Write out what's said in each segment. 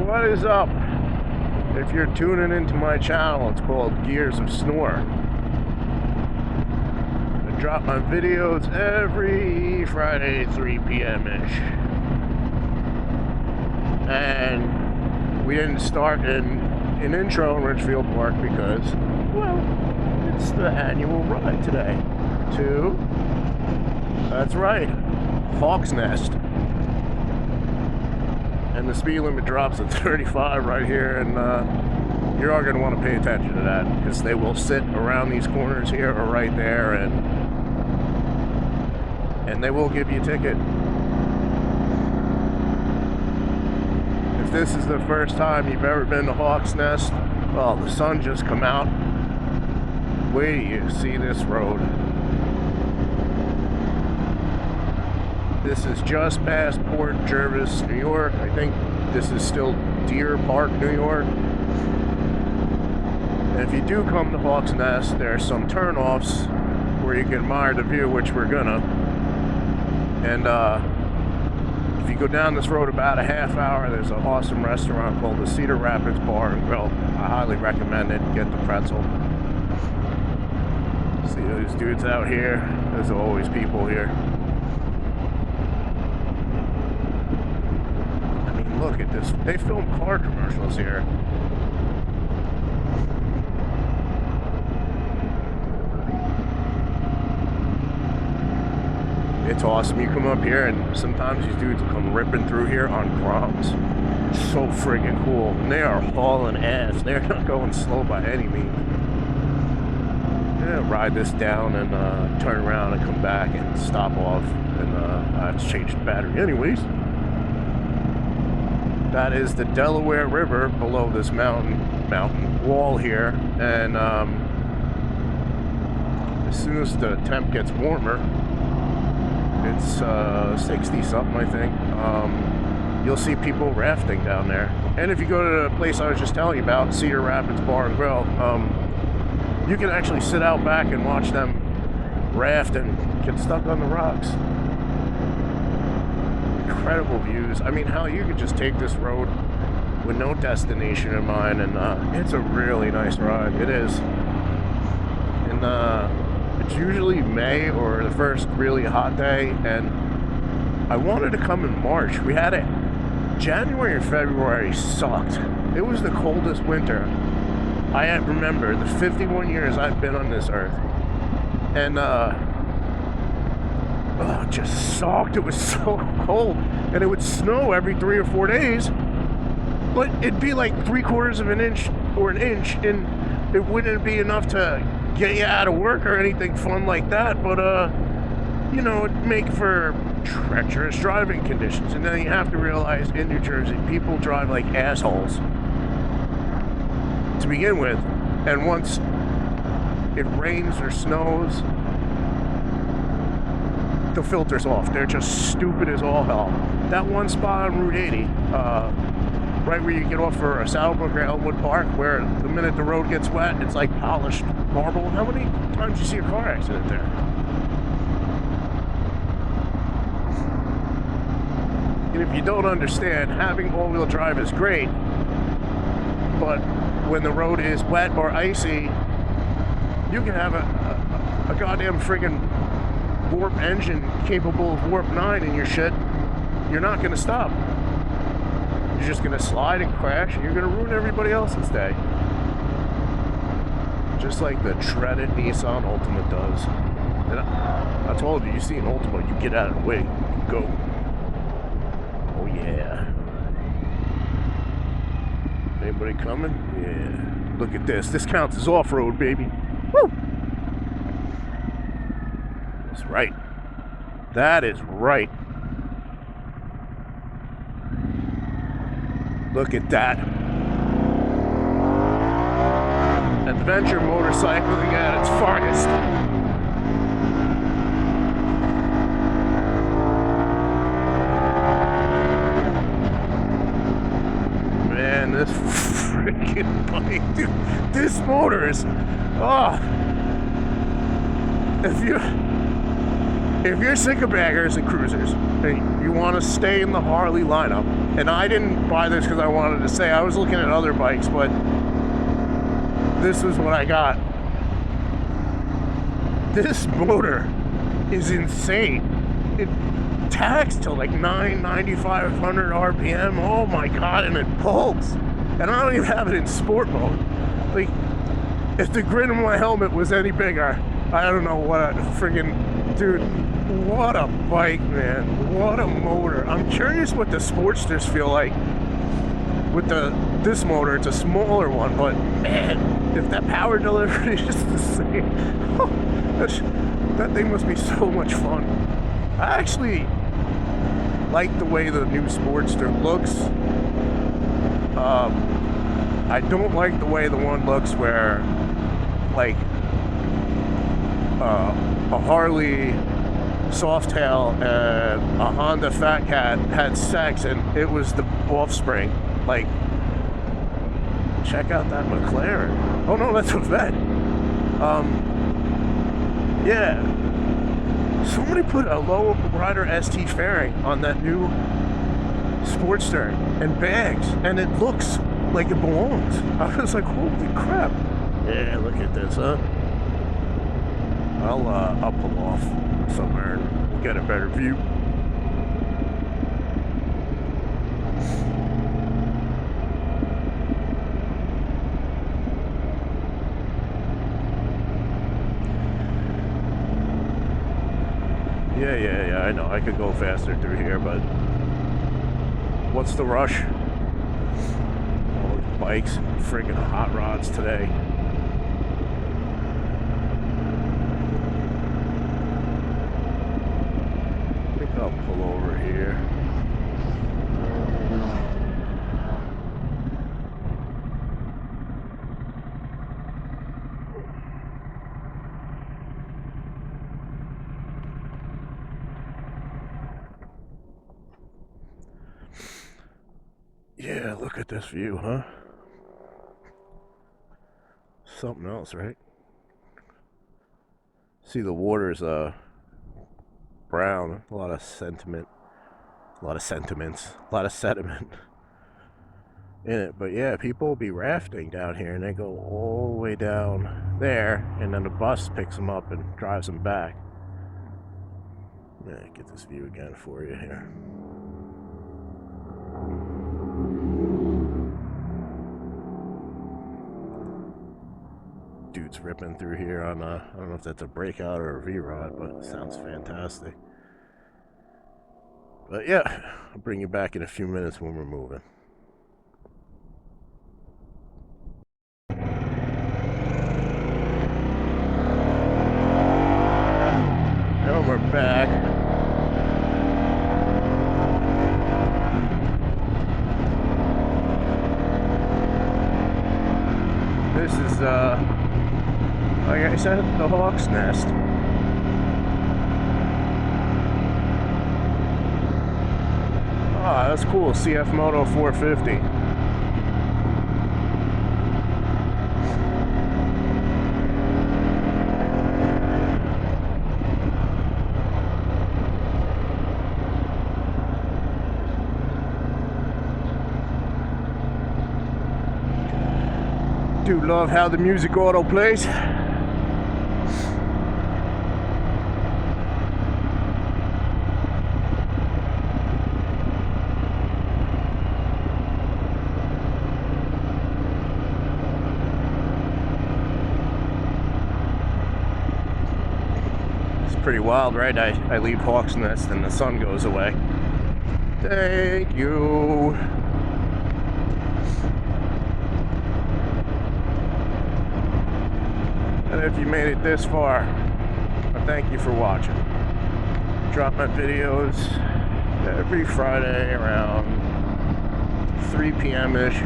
What is up? If you're tuning into my channel, it's called Gears of Snore. I drop my videos every Friday, 3 p.m.-ish. And we didn't start an intro in Richfield Park because, well, it's the annual ride today to, that's right, Hawk's Nest. And the speed limit drops at 35 right here, and you are going to want to pay attention to that because they will sit around these corners here or right there, and they will give you a ticket. If this is the first time you've ever been to Hawk's Nest, well, the sun just come out. Wait till you see this road. This is just past Port Jervis, New York. I think this is still Deer Park, New York. And if you do come to Hawk's Nest, there are some turnoffs where you can admire the view, which we're gonna. And if you go down this road about a half hour, there's an awesome restaurant called the Cedar Rapids Bar and Grill. I highly recommend it. Get the pretzel. See those dudes out here? There's always people here. Look at this. They film car commercials here. It's awesome. You come up here and sometimes these dudes will come ripping through here on Groms. It's so friggin' cool. And they are hauling ass. They're not going slow by any means. Yeah, ride this down and turn around and come back and stop off. And I have to change the battery anyways. That is the Delaware River below this mountain wall here, and as soon as the temp gets warmer, it's 60 something I think, you'll see people rafting down there. And if you go to the place I was just telling you about, Cedar Rapids Bar and Grill, you can actually sit out back and watch them raft and get stuck on the rocks. Incredible views. I mean, hell, you could just take this road with no destination in mind, and it's a really nice ride. It is. And it's usually May or the first really hot day, and I wanted to come in March. We had it. January and February sucked. It was the coldest winter I remember the 51 years I've been on this earth. And it just sucked. It was so cold, and it would snow every 3 or 4 days, but it'd be like 3/4 of an inch or an inch, and it wouldn't be enough to get you out of work or anything fun like that, but you know, it'd make for treacherous driving conditions. And then you have to realize in New Jersey people drive like assholes to begin with, and once it rains or snows, the filters off. They're just stupid as all hell. That one spot on Route 80, right where you get off for Saddlebrook or Elmwood Park, where the minute the road gets wet, it's like polished marble. How many times do you see a car accident there? And if you don't understand, having all-wheel drive is great, but when the road is wet or icy, you can have a goddamn friggin' warp engine capable of warp 9 in your shit. You're not going to stop. You're just going to slide and crash, and you're going to ruin everybody else's day. Just like the shredded Nissan Altima does. And I told you, you see an Altima, you get out of the way, you go. Oh yeah. Anybody coming? Yeah. Look at this. This counts as off-road, baby. Woo! That's right. That is right. Look at that. Adventure motorcycling at its finest. Man, this freaking bike, dude. This motor is, if you're sick of baggers and cruisers, hey, you want to stay in the Harley lineup. And I didn't buy this because I wanted to say, I was looking at other bikes, but this is what I got. This motor is insane. It tacks to like 9,500 RPM. Oh my God, and it pulls. And I don't even have it in sport mode. Like, if the grid on my helmet was any bigger, I don't know what a friggin', dude, what a bike, man. What a motor. I'm curious what the Sportsters feel like with this motor. It's a smaller one, but man, if that power delivery is the same, that thing must be so much fun. I actually like the way the new Sportster looks. I don't like the way the one looks where, like, a Harley Softail and a Honda Fat Cat had sex and it was the offspring. Like, check out that McLaren. Oh no, that's a Vet. Yeah. Somebody put a low rider ST fairing on that new Sportster and bags, and it looks like it belongs. I was like, holy crap. Yeah, look at this, huh? I'll pull off somewhere and get a better view. Yeah, I know. I could go faster through here, but what's the rush? All these bikes, friggin' hot rods today. I think I'll pull over here. Yeah, look at this view, huh? Something else, right? See, the water's brown. A lot of sentiment. A lot of sentiments. A lot of sediment in it. But yeah, people will be rafting down here and they go all the way down there, and then the bus picks them up and drives them back. Yeah, get this view again for you here. Dude's ripping through here on I don't know if that's a breakout or a V-Rod, but it sounds fantastic. But yeah, I'll bring you back in a few minutes when we're moving. And we're back. This is like I said, the Hawk's Nest. Ah, that's cool. CF Moto 450. Do love how the music auto plays. Pretty wild, right? I leave Hawk's Nest and the sun goes away. Thank you. And if you made it this far, I thank you for watching. Drop my videos every Friday around 3 p.m.-ish.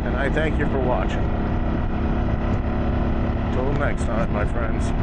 And I thank you for watching. Until next time, my friends.